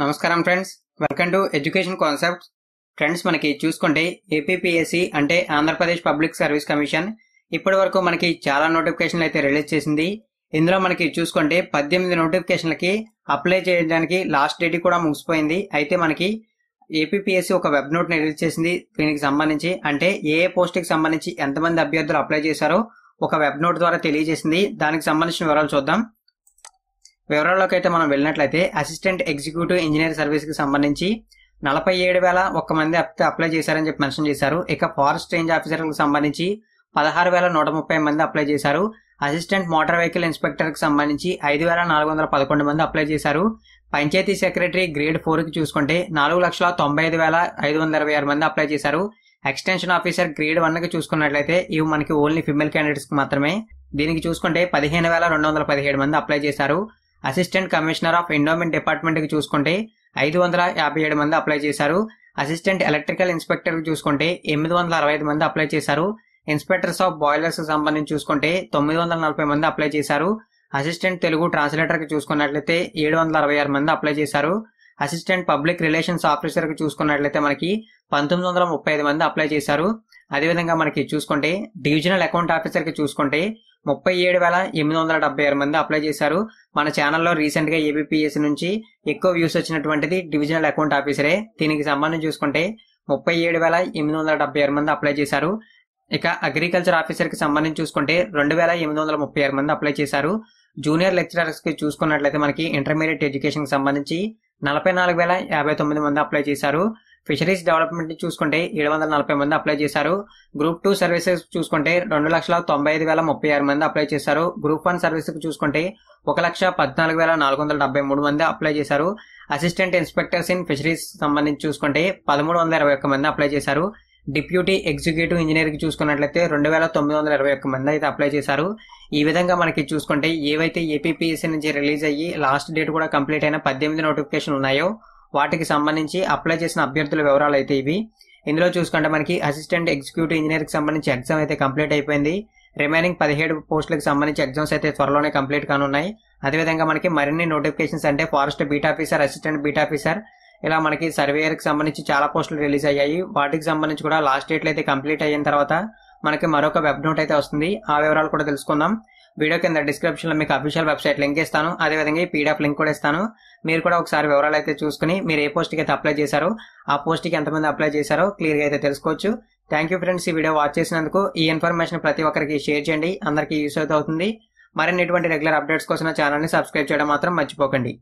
నమస్కారం friends, welcome to education concepts. Friends, మనకి చూసుకుంటే ఏపీపీఎస్సీ అంటే ఆంధ్రప్రదేశ్ పబ్లిక్ సర్వీస్ కమిషన్ ఇప్పటి వరకు మనకి చాలా నోటిఫికేషన్లు అయితే రిలీజ్ చేసింది. ఇందులో మనకి చూసుకుంటే 18 నోటిఫికేషన్లకి అప్లై చేయడానికి లాస్ట్ డేట్ కూడా ముగిసిపోయింది. అయితే మనకి ఏపీపీఎస్సీ ఒక వెబ్ నోట్ ని రిలీజ్ చేసింది. దీనికి సంబంధించి అంటే ఏ పోస్ట్ కి సంబంధించి ఎంతమంది అభ్యర్థులు అప్లై చేశారో ఒక వెబ్ నోట్ ద్వారా తెలియజేసింది. దానికి సంబంధించిన వివరాలు చూద్దాం. వివరాల్లోకి అయితే మనం వెళ్ళినట్లయితే అసిస్టెంట్ ఎగ్జిక్యూటివ్ ఇంజనీర్ సర్వీస్ కి సంబంధించి 47,001 మంది అప్లై చేశారని చెప్పి మెన్షన్ చేశారు. ఇక ఫారెస్ట్ రేంజ్ ఆఫీసర్ కి సంబంధించి 16,130 మంది అప్లై చేశారు. అసిస్టెంట్ మోటార్ వెహికల్ ఇన్స్పెక్టర్ కి సంబంధించి 5,411 మంది అప్లై చేశారు. పంచాయతీ సెక్రటరీ గ్రేడ్ 4 కి చూసుకుంటే 4,95,526 మంది అప్లై చేశారు. ఎక్స్టెన్షన్ ఆఫీసర్ గ్రేడ్ 1 కి చూసుకున్నట్లయితే ఇవి మనకి ఓన్లీ ఫిమేల్ క్యాండిడేట్స్ కి మాత్రమే. దీనికి చూసుకుంటే 15,217 మంది అప్లై చేశారు. Assistant commissioner of endowment department కి చూసుకుంటే 557 మంది అప్లై చేశారు. అసిస్టెంట్ ఎలక్ట్రికల్ ఇన్స్పెక్టర్ కి చూసుకుంటే 865 మంది అప్లై చేశారు. ఇన్స్పెక్టర్స్ ఆఫ్ బాయిలర్స్ కి సంబంధించి చూసుకుంటే 940 మంది అప్లై చేశారు. అసిస్టెంట్ తెలుగు ట్రాన్స్లేటర్ కి చూసుకున్నట్లయితే 766 మంది అప్లై చేశారు. అసిస్టెంట్ పబ్లిక్ రిలేషన్స్ ఆఫీసర్ కి చూసుకున్నట్లయితే మనకి 1935 మంది అప్లై చేశారు. అదేవిధంగా మనకి చూసుకుంటే డివిజనల్ అకౌంట్ ఆఫీసర్ కి చూసుకుంటే 37,876 మంది అప్లై చేశారు. మన ఛానల్లో రీసెంట్ గా ఏబిపిఎస్ నుంచి ఎక్కువ వ్యూస్ వచ్చినటువంటిది డివిజనల్ అకౌంట్ ఆఫీసరే. దీనికి సంబంధించి చూసుకుంటే 37,876 మంది అప్లై చేశారు. ఇక అగ్రికల్చర్ ఆఫీసర్ కి సంబంధించి చూసుకుంటే 2,836 మంది అప్లై చేశారు. జూనియర్ లెక్చరర్స్ కి చూసుకున్నట్లయితే మనకి ఇంటర్మీడియట్ ఎడ్యుకేషన్ కి సంబంధించి 44,059 మంది అప్లై చేశారు. ఫిషరీస్ డెవలప్మెంట్ చూసుకుంటే 740 మంది అప్లై చేశారు. గ్రూప్ 2 సర్వీసెస్ చూసుకుంటే 2,95,036 మంది అప్లై చేశారు. గ్రూప్ 1 సర్వీస్ చూసుకుంటే 1,14,473 మంది అప్లై చేశారు. అసిస్టెంట్ ఇన్స్పెక్టర్స్ ఇన్ ఫిషరీస్ సంబంధించి చూసుకుంటే 1,321 మంది అప్లై చేశారు. డిప్యూటీ ఎగ్జిక్యూటివ్ ఇంజనీర్ కి చూసుకున్నట్లయితే 2,921 మంది అయితే అప్లై చేశారు. ఈ విధంగా మనకి చూసుకుంటే ఏవైతే ఏపీపీఎస్సీ నుంచి రిలీజ్ అయ్యి లాస్ట్ డేట్ కూడా కంప్లీట్ అయిన 18 నోటిఫికేషన్ ఉన్నాయో వాటికి సంబంధించి అప్లై చేసిన అభ్యర్థుల వివరాలు అయితే ఇవి. ఇందులో చూసుకుంటే మనకి అసిస్టెంట్ ఎగ్జిక్యూటివ్ ఇంజనీర్ కి సంబంధించి ఎగ్జామ్ అయితే కంప్లీట్ అయిపోయింది. రిమైనింగ్ 17 పోస్టులకు సంబంధించి ఎగ్జామ్స్ అయితే త్వరలోనే కంప్లీట్ కానున్నాయి. అదేవిధంగా మనకి మరిన్ని నోటిఫికేషన్స్ అంటే forest beat officer, assistant beat officer, ఇలా మనకి సర్వేయర్ కి సంబంధించి చాలా పోస్టులు రిలీజ్ అయ్యాయి. వాటికి సంబంధించి కూడా లాస్ట్ డేట్లు అయితే కంప్లీట్ అయిన తర్వాత మనకి మరొక వెబ్ నోట్ అయితే వస్తుంది. ఆ వివరాలు కూడా తెలుసుకుందాం. వీడియో కింద డిస్క్రిప్షన్ లో మీకు అఫీషియల్ వెబ్సైట్ లింక్ ఇస్తాను. అదేవిధంగా ఈ పీడిఎఫ్ లింక్ కూడా ఇస్తాను. మీరు కూడా ఒకసారి వివరాలు అయితే చూసుకుని మీరు ఏ పోస్ట్ కి అయితే అప్లై చేశారో ఆ పోస్ట్ కి ఎంతమంది అప్లై చేశారో క్లియర్ గా అయితే తెలుసుకోవచ్చు. థ్యాంక్ యూ ఫ్రెండ్స్, ఈ వీడియో వాచ్ చేసినందుకు. ఈ ఇన్ఫర్మేషన్ ప్రతి ఒక్కరికి షేర్ చేయండి, అందరికీ యూస్ అవుతుంది. మరిన్ని ఇటువంటి రెగ్యులర్ అప్డేట్స్ కోసం ఛానల్ ని సబ్స్క్రైబ్ చేయడం మాత్రం మర్చిపోకండి.